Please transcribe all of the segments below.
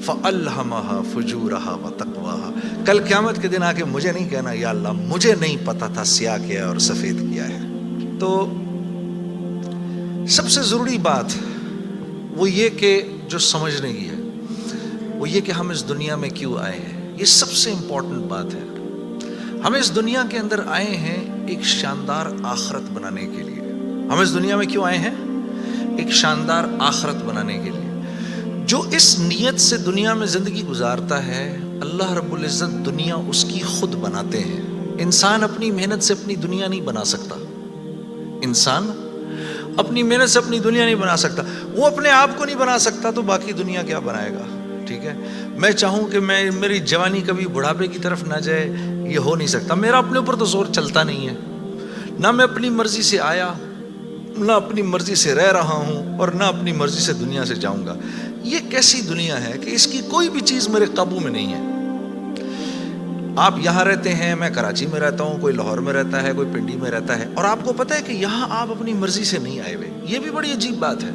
فَأَلْهَمَهَا فُجُورَهَا وَتَقْوَاهَا. کل قیامت کے دن آ کے مجھے نہیں کہنا یا اللہ مجھے نہیں پتا تھا سیاہ کیا ہے اور سفید کیا ہے. تو سب سے ضروری بات وہ یہ کہ جو سمجھنے کی ہے وہ یہ کہ ہم اس دنیا میں کیوں آئے ہیں. یہ سب سے امپورٹنٹ بات ہے. ہم اس دنیا کے اندر آئے ہیں ایک شاندار آخرت بنانے کے لیے. ہم اس دنیا میں کیوں آئے ہیں؟ ایک شاندار آخرت بنانے کے لیے. جو اس نیت سے دنیا میں زندگی گزارتا ہے اللہ رب العزت دنیا اس کی خود بناتے ہیں. انسان اپنی محنت سے اپنی دنیا نہیں بنا سکتا. انسان اپنی محنت سے اپنی دنیا نہیں بنا سکتا. وہ اپنے آپ کو نہیں بنا سکتا تو باقی دنیا کیا بنائے گا؟ ٹھیک ہے، میں چاہوں کہ میری جوانی کبھی بڑھاپے کی طرف نہ جائے، یہ ہو نہیں سکتا. میرا اپنے اوپر تو زور چلتا نہیں ہے. نہ میں اپنی مرضی سے آیا، نہ اپنی مرضی سے رہ رہا ہوں، اور نہ اپنی مرضی سے دنیا سے جاؤں گا. یہ کیسی دنیا ہے کہ اس کی کوئی بھی چیز میرے قابو میں نہیں ہے. آپ یہاں رہتے ہیں، میں کراچی میں رہتا ہوں، کوئی لاہور میں رہتا ہے، کوئی پنڈی میں رہتا ہے، اور آپ کو پتہ ہے کہ یہاں آپ اپنی مرضی سے نہیں آئے ہوئے. یہ بھی بڑی عجیب بات ہے.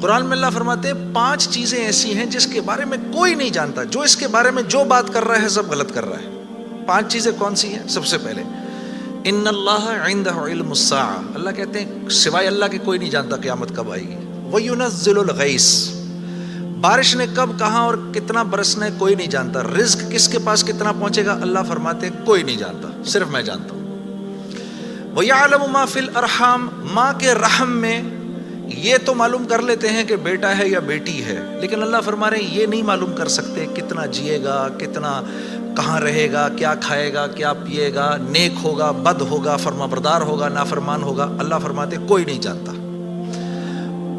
قرآن میں اللہ فرماتے ہیں 5 چیزیں ایسی ہیں جس کے بارے میں کوئی نہیں جانتا. جو اس کے بارے میں جو بات کر رہا ہے سب غلط کر رہا ہے. 5 چیزیں کون سی ہیں؟ سب سے پہلے ان اللہ عندہ علم الساعہ. اللہ کہتے ہیں سوائے اللہ کے کوئی نہیں جانتا قیامت کب آئے گی. وَيُنَزِّلُ الْغَيْثَ. بارش نے کب کہاں اور کتنا برسنا ہے کوئی نہیں جانتا. رزق کس کے پاس کتنا پہنچے گا اللہ فرماتے ہیں کوئی نہیں جانتا، صرف میں جانتا ہوں. وَيَعْلَمُ مَا فِي الْأَرْحَامِ. ماں کے رحم میں یہ تو معلوم کر لیتے ہیں کہ بیٹا ہے یا بیٹی ہے، لیکن اللہ فرما رہے ہیں یہ نہیں معلوم کر سکتے کتنا جیے گا، کتنا کہاں رہے گا، کیا کھائے گا، کیا پیے گا، نیک ہوگا، بد ہوگا، فرما بردار ہوگا، نافرمان ہوگا. اللہ فرماتے کوئی نہیں جانتا.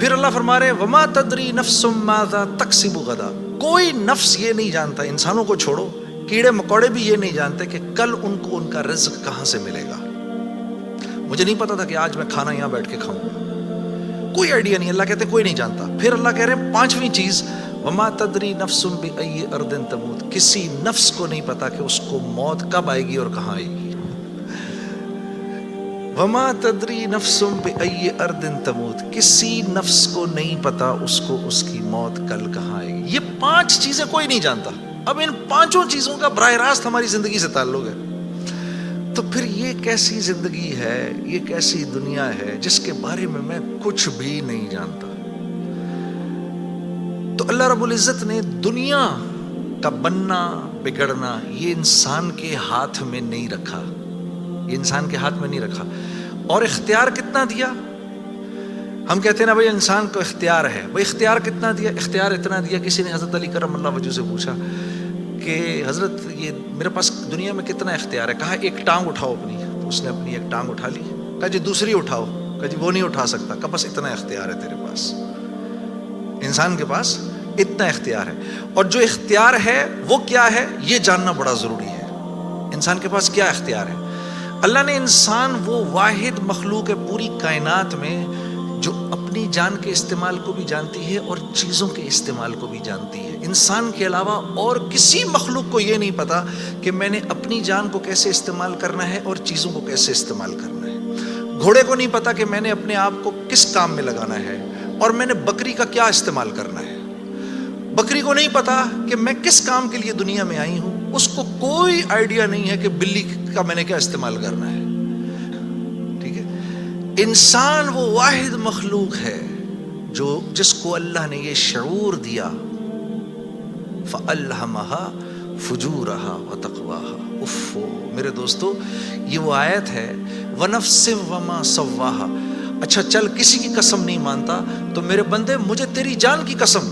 پھر اللہ فرما رہے وما تدری نفس ماذا تکسب غدا. کوئی نفس یہ نہیں جانتا، انسانوں کو چھوڑو، کیڑے مکوڑے بھی یہ نہیں جانتے کہ کل ان کو ان کا رزق کہاں سے ملے گا. مجھے نہیں پتا تھا کہ آج میں کھانا یہاں بیٹھ کے کھاؤں گا، کوئی آئیڈیا نہیں. اللہ کہتے کوئی نہیں جانتا. پھر اللہ کہہ رہے ہیں 5ویں چیز وما تدری نفس بأی ارض تموت. کسی نفس کو نہیں پتا کہ اس کو موت کب آئے گی اور کہاں آئے گی. وما تدری نفس بأی ارض تموت. کسی نفس کو نہیں پتا اس کو اس کی موت کل کہاں آئے گی. یہ 5 چیزیں کوئی نہیں جانتا. اب ان 5 چیزوں کا براہ راست ہماری زندگی سے تعلق ہے. تو پھر یہ کیسی زندگی ہے، یہ کیسی دنیا ہے جس کے بارے میں کچھ بھی نہیں جانتا. تو اللہ رب العزت نے دنیا کا بننا بگڑنا یہ انسان کے ہاتھ میں نہیں رکھا. یہ انسان کے ہاتھ میں نہیں رکھا. اور اختیار کتنا دیا؟ ہم کہتے ہیں نا بھائی انسان کو اختیار ہے. بھائی اختیار کتنا دیا؟ اختیار اتنا دیا. کسی نے حضرت علی کرم اللہ وجہ سے پوچھا کہ حضرت یہ میرے پاس دنیا میں کتنا اختیار ہے؟ کہا ایک ٹانگ اٹھاؤ اپنی. تو اس نے اپنی ایک ٹانگ اٹھا لی. کہا جی دوسری اٹھاؤ. کہا جی وہ نہیں اٹھا سکتا. کہا بس اتنا اختیار ہے تیرے پاس. انسان کے پاس اتنا اختیار ہے. اور جو اختیار ہے وہ کیا ہے یہ جاننا بڑا ضروری ہے. انسان کے پاس کیا اختیار ہے؟ اللہ نے انسان وہ واحد مخلوق ہے پوری کائنات میں جو اپنی جان کے استعمال کو بھی جانتی ہے اور چیزوں کے استعمال کو بھی جانتی ہے. انسان کے علاوہ اور کسی مخلوق کو یہ نہیں پتا کہ میں نے اپنی جان کو کیسے استعمال کرنا ہے اور چیزوں کو کیسے استعمال کرنا ہے. گھوڑے کو نہیں پتا کہ میں نے اپنے آپ کو کس کام میں لگانا ہے اور میں نے بکری کا کیا استعمال کرنا ہے. بکری کو نہیں پتا کہ میں کس کام کے لیے دنیا میں آئی ہوں. اس کو کوئی آئیڈیا نہیں ہے کہ بلی کا میں نے کیا استعمال کرنا ہے. ٹھیک ہے. انسان وہ واحد مخلوق ہے جس کو اللہ نے یہ شعور دیا فَأَلْهَمَهَا فُجُورَهَا وَتَقْوَاهَا. اف میرے دوستو یہ وہ آیت ہے وَنَفْسٍ وَمَا سَوَّاهَا. اچھا چل کسی کی قسم نہیں مانتا تو میرے بندے مجھے تیری جان کی قسم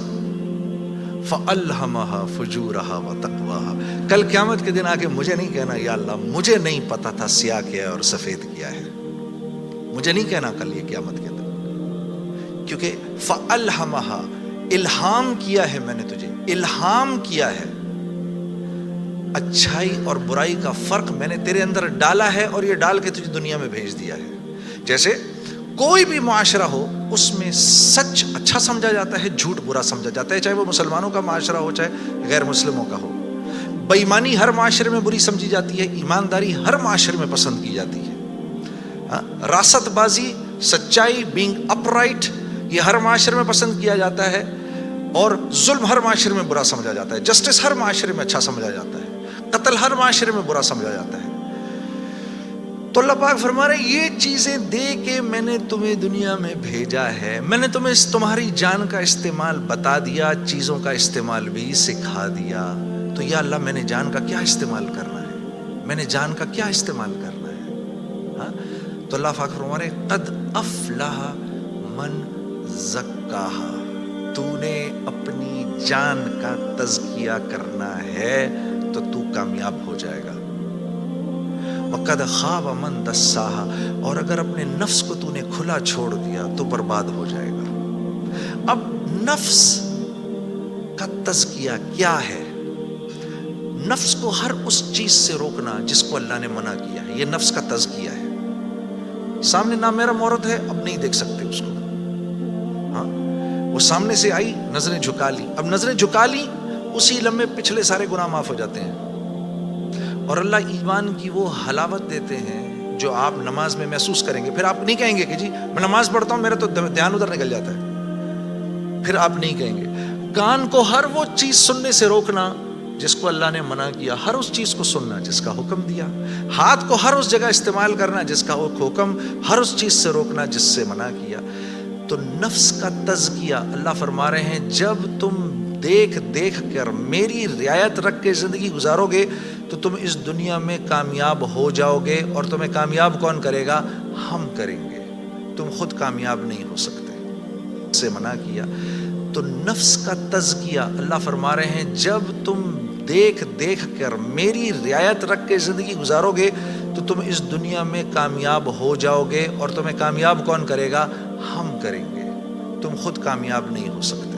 فَأَلْهَمَهَا فُجُورَهَا وَتَقْوَاهَا. کل قیامت کے دن آ کے مجھے نہیں کہنا یا اللہ مجھے نہیں پتا تھا سیاہ کیا ہے اور سفید کیا ہے. مجھے نہیں کہنا کل یہ قیامت کے دن، کیونکہ فَأَلْهَمَهَا الہام کیا ہے میں نے تجھے. الہام کیا ہے اچھائی اور برائی کا فرق میں نے تیرے اندر ڈالا ہے اور یہ ڈال کے تجھے دنیا میں بھیج دیا ہے. جیسے کوئی بھی معاشرہ ہو اس میں سچ اچھا سمجھا جاتا ہے، جھوٹ برا سمجھا جاتا ہے، چاہے وہ مسلمانوں کا معاشرہ ہو چاہے غیر مسلموں کا ہو. بے ایمانی ہر معاشرے میں بری سمجھی جاتی ہے، ایمانداری ہر معاشرے میں پسند کی جاتی ہے. راست بازی، سچائی، بینگ اپ رائٹ یہ ہر معاشرے میں پسند کیا جاتا ہے. اور ظلم ہر معاشرے میں برا سمجھا جاتا ہے، جسٹس ہر معاشرے میں اچھا سمجھا جاتا ہے، قتل ہر معاشرے میں برا سمجھا جاتا ہے۔ تو اللہ پاک فرما رہے ہیں یہ چیزیں دے کے میں نے تمہیں دنیا میں بھیجا ہے، میں نے تمہیں تمہاری جان کا استعمال بتا دیا، چیزوں کا استعمال بھی سکھا دیا۔ تو یا اللہ میں نے جان کا کیا استعمال کرنا ہے، میں نے جان کا کیا استعمال کرنا ہے؟ ہاں؟ تو اللہ پاک فرما رہے ہیں قد افلح من زکاہا، تو نے اپنی جان کا تزکیہ کرنا ہے تو تو کامیاب ہو جائے گا۔ وقد خاب من دساہا، اور اگر اپنے نفس کو تو نے کھلا چھوڑ دیا تو برباد ہو جائے گا۔ اب نفس کا تزکیہ کیا ہے؟ نفس کو ہر اس چیز سے روکنا جس کو اللہ نے منع کیا ہے، یہ نفس کا تزکیہ ہے۔ سامنے نامحرم عورت ہے، اب نہیں دیکھ سکتے اس کو، ہاں وہ سامنے سے آئی، نظریں جھکا لی، اب نظریں جھکا لی اسی لمحے پچھلے سارے گناہ معاف ہو جاتے ہیں۔ اور اللہ ایمان کی وہ حلاوت دیتے ہیں جو آپ نماز میں محسوس کریں گے۔ پھر آپ نہیں کہیں گے کہ جی میں نماز پڑھتا ہوں میرا تو دھیان ادھر نکل جاتا ہے، پھر آپ نہیں کہیں گے۔ کان کو ہر وہ چیز سننے سے روکنا جس کو اللہ نے منع کیا، ہر اس چیز کو سننا جس کا حکم دیا۔ ہاتھ کو ہر اس جگہ استعمال کرنا جس کا حکم، ہر اس چیز سے روکنا جس سے منع کیا۔ تو نفس کا تزکیہ اللہ فرما رہے ہیں جب تم دیکھ دیکھ کر میری رعایت رکھ کے زندگی گزارو گے تو تم اس دنیا میں کامیاب ہو جاؤ گے۔ اور تمہیں کامیاب کون کرے گا؟ ہم کریں گے، تم خود کامیاب نہیں ہو سکتے۔ سے منع کیا تو نفس کا تزکیہ اللہ فرما رہے ہیں جب تم دیکھ دیکھ کر میری رعایت رکھ کے زندگی گزارو گے تو تم اس دنیا میں کامیاب ہو جاؤ گے۔ اور تمہیں کامیاب کون کرے گا؟ ہم کریں گے، تم خود کامیاب نہیں ہو سکتے۔